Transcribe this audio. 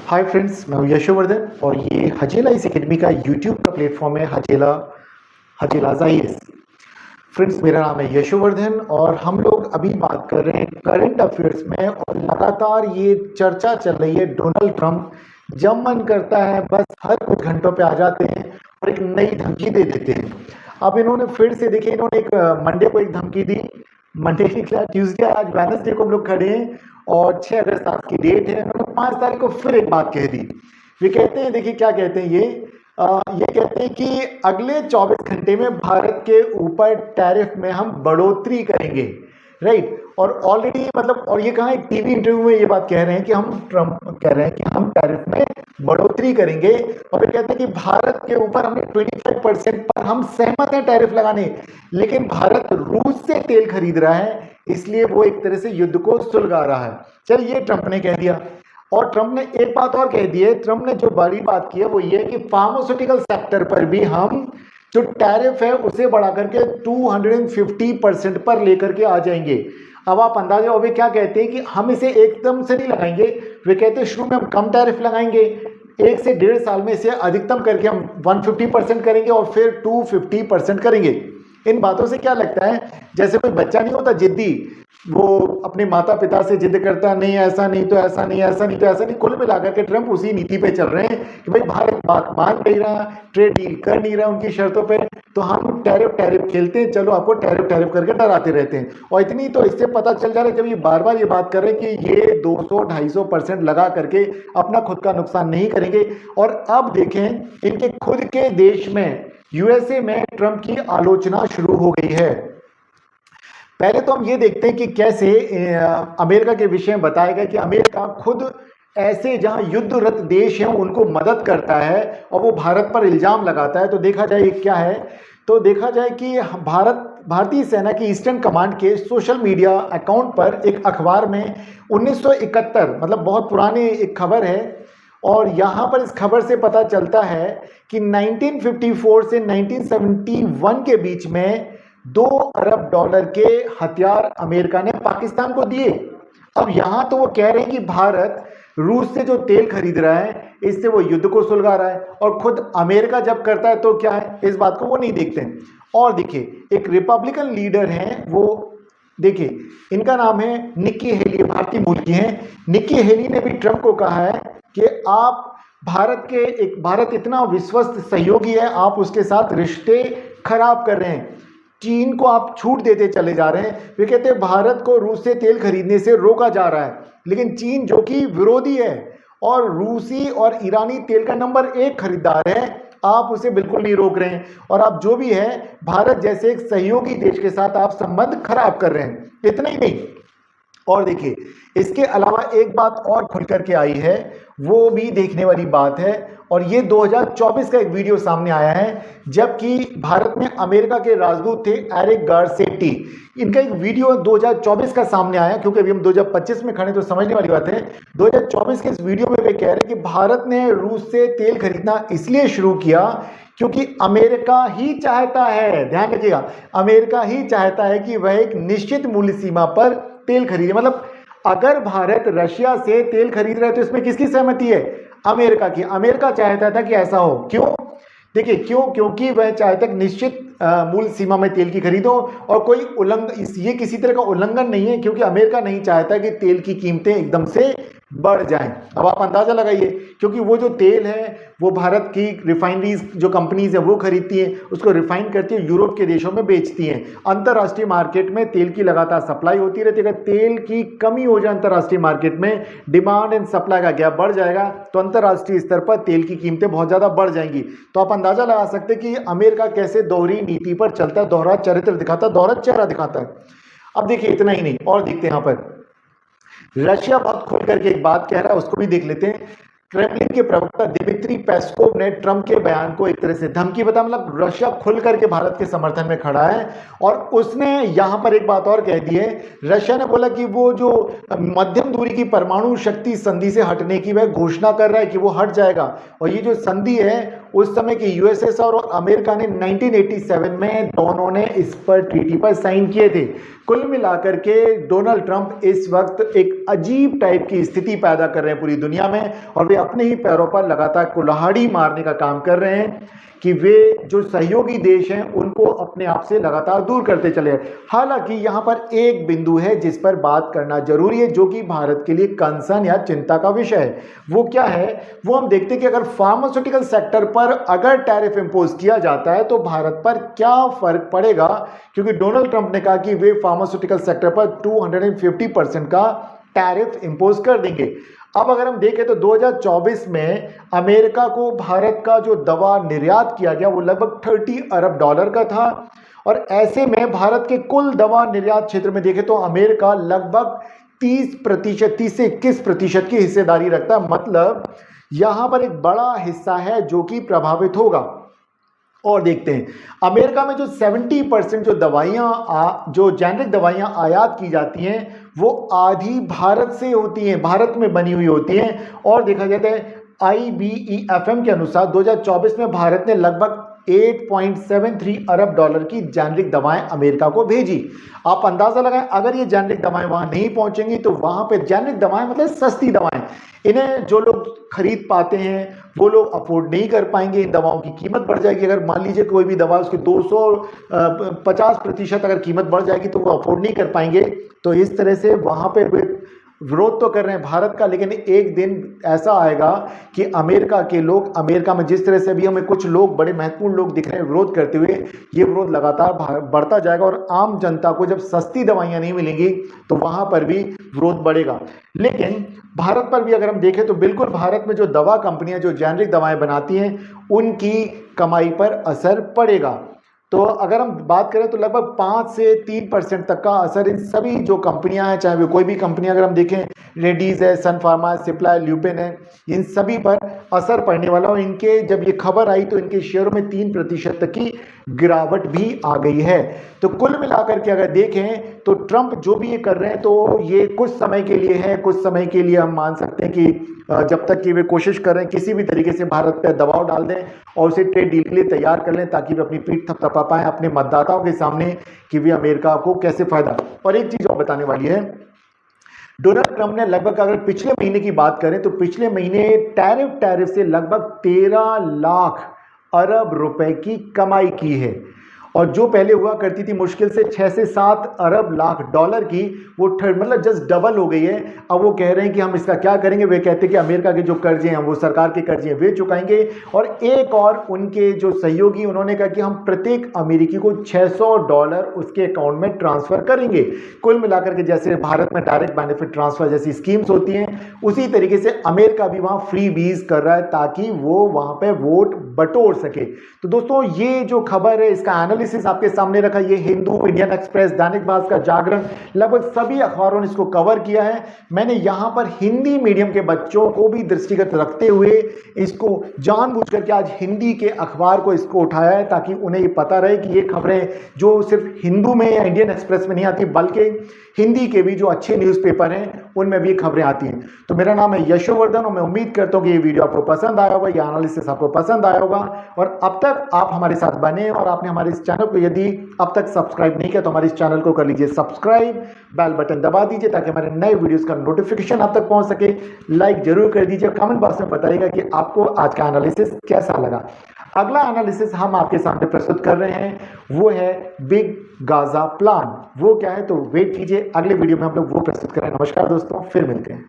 Hi friends, मैं हूं यशोवर्धन और ये हजेला इस एकेडमी का यूट्यूब का प्लेटफॉर्म है हजेलाज आईएएस। फ्रेंड्स, मेरा नाम है यशोवर्धन और हम लोग अभी बात कर रहे हैं करंट अफेयर्स में। और लगातार ये चर्चा चल रही है, डोनाल्ड ट्रंप जब मन करता है बस हर कुछ घंटों पे आ जाते हैं और एक नई धमकी दे देते हैं। अब इन्होंने फिर से देखिए, इन्होंने एक मंडे को एक धमकी दी, मंडे निकला, ट्यूसडे, आज वेडनेसडे को हम लोग खड़े हैं और 6 अगस्त आज की डेट है। उन्होंने 5 तारीख को फिर एक बात कह दी। ये कहते हैं, देखिए क्या कहते हैं ये कहते हैं कि अगले 24 घंटे में भारत के ऊपर टैरिफ में हम बढ़ोतरी करेंगे, राइट। और ऑलरेडी मतलब, और ये कहा एक टीवी इंटरव्यू में ये बात कह रहे हैं कि ट्रम्प कह रहे हैं कि हम टैरिफ में बढ़ोतरी करेंगे। और फिर कहते हैं कि भारत के ऊपर हमने 25% पर हम सहमत हैं टैरिफ लगाने, लेकिन भारत रूस से तेल खरीद रहा है, इसलिए वो एक तरह से युद्ध को सुलगा रहा है। चलिए, ये ट्रंप ने कह दिया। और ट्रंप ने एक बात और कह दी है। ट्रंप ने जो बड़ी बात की है वो ये कि फार्मास्यूटिकल सेक्टर पर भी हम जो टैरिफ है उसे बढ़ा करके 250% पर लेकर के आ जाएंगे। अब आप अंदाजा, और वे क्या कहते हैं कि हम इसे एकदम से नहीं लगाएंगे। वे कहते हैं शुरू में हम कम टैरिफ लगाएंगे, 1 से 1.5 साल में इसे अधिकतम करके हम 150% करेंगे और फिर 250% करेंगे। इन बातों से क्या लगता है, जैसे कोई बच्चा नहीं होता जिद्दी, वो अपने माता पिता से जिद करता है, नहीं ऐसा नहीं तो ऐसा नहीं, ऐसा नहीं तो ऐसा नहीं। कुल मिलाकर के ट्रंप उसी नीति पे चल रहे हैं कि भाई भारत बात मान नहीं रहा, ट्रेड डील कर नहीं रहा उनकी शर्तों पे, तो हम टैरिफ खेलते हैं, चलो आपको टैरिफ करके डराते रहते हैं। और इतनी तो इससे पता चल जा रहा है, जब ये बार बार ये बात कर रहे हैं कि ये 200-250% लगा करके अपना खुद का नुकसान नहीं करेंगे। और अब देखें, इनके खुद के देश में यूएसए में ट्रंप की आलोचना शुरू हो गई है। पहले तो हम ये देखते हैं कि कैसे अमेरिका के विषय में बताया गया कि अमेरिका खुद ऐसे जहां युद्धरत देश हैं उनको मदद करता है और वो भारत पर इल्जाम लगाता है। तो देखा जाए क्या है, तो देखा जाए कि भारतीय सेना की ईस्टर्न कमांड के सोशल मीडिया अकाउंट पर एक अखबार में 1971, मतलब बहुत पुरानी एक खबर है, और यहाँ पर इस खबर से पता चलता है कि 1954 से 1971 के बीच में $2 अरब के हथियार अमेरिका ने पाकिस्तान को दिए। अब यहाँ तो वो कह रहे हैं कि भारत रूस से जो तेल खरीद रहा है इससे वो युद्ध को सुलगा रहा है, और खुद अमेरिका जब करता है तो क्या है, इस बात को वो नहीं देखते हैं। और देखिए, एक रिपब्लिकन लीडर हैं, वो देखिए इनका नाम है निक्की हेली, भारतीय मूल की हैं। निक्की हेली ने भी ट्रंप को कहा है कि आप भारत इतना विश्वस्त सहयोगी है, आप उसके साथ रिश्ते खराब कर रहे हैं, चीन को आप छूट देते चले जा रहे हैं। वे कहते हैं भारत को रूस से तेल खरीदने से रोका जा रहा है, लेकिन चीन जो कि विरोधी है और रूसी और ईरानी तेल का नंबर 1 खरीदार है, आप उसे बिल्कुल नहीं रोक रहे हैं। और आप जो भी है, भारत जैसे एक सहयोगी देश के साथ आप संबंध खराब कर रहे हैं। इतना ही नहीं, और देखिए इसके अलावा एक बात और खुल करके आई है, वो भी देखने वाली बात है। और ये 2024 का एक वीडियो सामने आया है, जबकि भारत में अमेरिका के राजदूत थे एरिक गारसेटी। इनका एक वीडियो 2024 का सामने आया, क्योंकि अभी हम 2025 में खड़े तो समझने वाली बात है। 2024 के इस वीडियो में वे कह रहे हैं कि भारत ने रूस से तेल खरीदना इसलिए शुरू किया क्योंकि अमेरिका ही चाहता है, ध्यान रखिएगा, अमेरिका ही चाहता है कि वह एक निश्चित मूल्य सीमा पर तेल खरीदे। मतलब अगर भारत रशिया से तेल खरीद रहा है तो इसमें किसकी सहमति है, अमेरिका की। अमेरिका चाहता था कि ऐसा हो, क्यों, देखिए क्यों, क्योंकि वह चाहता है निश्चित मूल्य सीमा में तेल की खरीदो, और कोई ये किसी तरह का उल्लंघन नहीं है, क्योंकि अमेरिका नहीं चाहता कि तेल की कीमतें एकदम से बढ़ जाएं। अब आप अंदाजा लगाइए, क्योंकि वो जो तेल है वो भारत की रिफाइनरीज जो कंपनीज है वो खरीदती हैं, उसको रिफाइन करती है, यूरोप के देशों में बेचती हैं। अंतर्राष्ट्रीय मार्केट में तेल की लगातार सप्लाई होती रहती है। अगर तेल की कमी हो जाए अंतर्राष्ट्रीय मार्केट में, डिमांड एंड सप्लाई का गैप बढ़ जाएगा, तो अंतर्राष्ट्रीय स्तर पर तेल की कीमतें बहुत ज़्यादा बढ़ जाएंगी। तो आप अंदाजा लगा सकते हैं कि अमेरिका कैसे दोहरी नीति पर चलता है, दोहरा चरित्र दिखाता है, दोहरा चेहरा दिखाता है। अब देखिए इतना ही नहीं, और देखते हैं यहाँ पर रशिया बहुत खुल करके एक बात कह रहा है, उसको भी देख लेते हैं। क्रेमलिन के प्रवक्ता दिमित्री पेस्कोव ने ट्रंप के बयान को एक तरह से धमकी बताया, मतलब रशिया खुल करके भारत के समर्थन में खड़ा है। और उसने यहां पर एक बात और कह दी है, रशिया ने बोला कि वो जो मध्यम दूरी की परमाणु शक्ति संधि से हटने की वह घोषणा कर रहा है कि वो हट जाएगा, और ये जो संधि है उस समय के यूएसएसआर और अमेरिका ने 1987 में दोनों ने इस पर ट्रीटी पर साइन किए थे। कुल मिलाकर के डोनाल्ड ट्रंप इस वक्त एक अजीब टाइप की स्थिति पैदा कर रहे हैं पूरी दुनिया में, और वे अपने ही पैरों पर लगातार कुल्हाड़ी मारने का काम कर रहे हैं कि वे जो सहयोगी देश हैं उनको अपने आप से लगातार दूर करते चले। हालांकि यहाँ पर एक बिंदु है जिस पर बात करना जरूरी है, जो कि भारत के लिए कंसर्न या चिंता का विषय है। वो क्या है, वो हम देखते हैं कि अगर फार्मास्यूटिकल सेक्टर पर अगर टैरिफ इंपोज किया जाता है तो भारत पर क्या फर्क पड़ेगा, क्योंकि डोनाल्ड ट्रंप ने कहा कि वे फार्मास्यूटिकल सेक्टर पर 250% का टैरिफ इंपोज कर देंगे। अब अगर हम देखें तो 2024 में अमेरिका को भारत का जो दवा निर्यात किया गया वो लगभग $30 अरब का था, और ऐसे में भारत के कुल दवा निर्यात क्षेत्र में देखें तो अमेरिका लगभग 30% से 21% की हिस्सेदारी रखता है। मतलब यहां पर एक बड़ा हिस्सा है जो कि प्रभावित होगा। और देखते हैं अमेरिका में जो 70% जो दवाइयाँ जो जेनरिक दवाइयाँ आयात की जाती हैं वो आधी भारत से होती हैं, भारत में बनी हुई होती हैं। और देखा जाता है IBEFM के अनुसार 2024 में भारत ने लगभग $8.73 अरब की जेनरिक दवाएं अमेरिका को भेजी। आप अंदाजा लगाएं अगर ये जेनरिक दवाएं वहां नहीं पहुंचेंगी तो वहां पे जेनरिक दवाएं मतलब सस्ती दवाएं, इन्हें जो लोग खरीद पाते हैं वो लोग अफोर्ड नहीं कर पाएंगे, इन दवाओं की कीमत बढ़ जाएगी। अगर मान लीजिए कोई भी दवा उसकी 250% अगर कीमत बढ़ जाएगी तो वो अफोर्ड नहीं कर पाएंगे। तो इस तरह से वहां पे विरोध तो कर रहे हैं भारत का, लेकिन एक दिन ऐसा आएगा कि अमेरिका के लोग, अमेरिका में जिस तरह से अभी हमें कुछ लोग बड़े महत्वपूर्ण लोग दिख रहे हैं विरोध करते हुए, ये विरोध लगातार बढ़ता जाएगा और आम जनता को जब सस्ती दवाइयां नहीं मिलेंगी तो वहां पर भी विरोध बढ़ेगा। लेकिन भारत पर भी अगर हम देखें तो बिल्कुल भारत में जो दवा कंपनियां जो जेनरिक दवाएं बनाती हैं उनकी कमाई पर असर पड़ेगा। तो अगर हम बात करें तो लगभग 5 से 3% तक का असर इन सभी जो कंपनियां हैं, चाहे वो कोई भी कंपनी अगर हम देखें, रेडीज है, सन फार्मा है, सिप्ला है, ल्यूपिन है, इन सभी पर असर पड़ने वाला। और इनके जब ये खबर आई तो इनके शेयरों में 3% तक की गिरावट भी आ गई है। तो कुल मिलाकर के अगर देखें तो ट्रंप जो भी ये कर रहे हैं तो ये कुछ समय के लिए है, कुछ समय के लिए हम मान सकते हैं कि जब तक कि वे कोशिश कर रहे हैं किसी भी तरीके से भारत पर दबाव डाल दें और उसे ट्रेड डील के लिए तैयार कर लें ताकि वे अपनी पीठ थपथपा पाएं अपने मतदाताओं के सामने कि वे अमेरिका को कैसे फायदा। और एक चीज और बताने वाली है, डोनाल्ड ट्रंप ने लगभग अगर पिछले महीने की बात करें तो पिछले महीने टैरिफ से लगभग 13 लाख अरब रुपए की कमाई की है, और जो पहले हुआ करती थी मुश्किल से 6 से 7 अरब लाख डॉलर की, वो मतलब जस्ट डबल हो गई है। अब वो कह रहे हैं कि हम इसका क्या करेंगे, वे कहते हैं कि अमेरिका के जो कर्जे हैं वो सरकार के कर्जे हैं वे चुकाएंगे। और एक और उनके जो सहयोगी उन्होंने कहा कि हम प्रत्येक अमेरिकी को $600 उसके अकाउंट में ट्रांसफर करेंगे। कुल मिलाकर के जैसे भारत में डायरेक्ट बेनिफिट ट्रांसफर जैसी स्कीम्स होती हैं उसी तरीके से अमेरिका भी वहाँ फ्री बीज कर रहा है ताकि वो वहाँ पे वोट बटोर सके। तो दोस्तों ये जो खबर है इसका एनालिसिस आपके सामने रखा, ये हिंदू, इंडियन एक्सप्रेस, दैनिक भास्कर, जागरण, लगभग सभी अखबारों ने इसको कवर किया है। मैंने यहाँ पर हिंदी मीडियम के बच्चों को भी दृष्टिगत रखते हुए इसको जानबूझ करके आज हिंदी के अखबार को इसको उठाया है ताकि उन्हें ये पता रहे कि ये खबरें जो सिर्फ हिंदू में या इंडियन एक्सप्रेस में नहीं आती बल्कि हिंदी के भी जो अच्छे न्यूज़पेपर हैं उनमें भी खबरें आती हैं। तो मेरा नाम है यशोवर्धन और मैं उम्मीद करता हूँ कि ये वीडियो आपको पसंद आया होगा, ये एनालिसिस आपको पसंद आया होगा। और अब तक आप हमारे साथ बने और आपने हमारे इस चैनल को यदि अब तक सब्सक्राइब नहीं किया तो हमारे इस चैनल को कर लीजिए सब्सक्राइब, बेल बटन दबा दीजिए ताकि हमारे नए वीडियोस का नोटिफिकेशन आप तक पहुंच सके। लाइक जरूर कर दीजिए, कमेंट बॉक्स में बताइएगा कि आपको आज का एनालिसिस कैसा लगा। अगला एनालिसिस हम आपके सामने प्रस्तुत कर रहे हैं वो है बिग गाजा प्लान। वो क्या है तो वेट कीजिए, अगले वीडियो में हम लोग वो प्रस्तुत करें। नमस्कार दोस्तों, फिर मिलते हैं।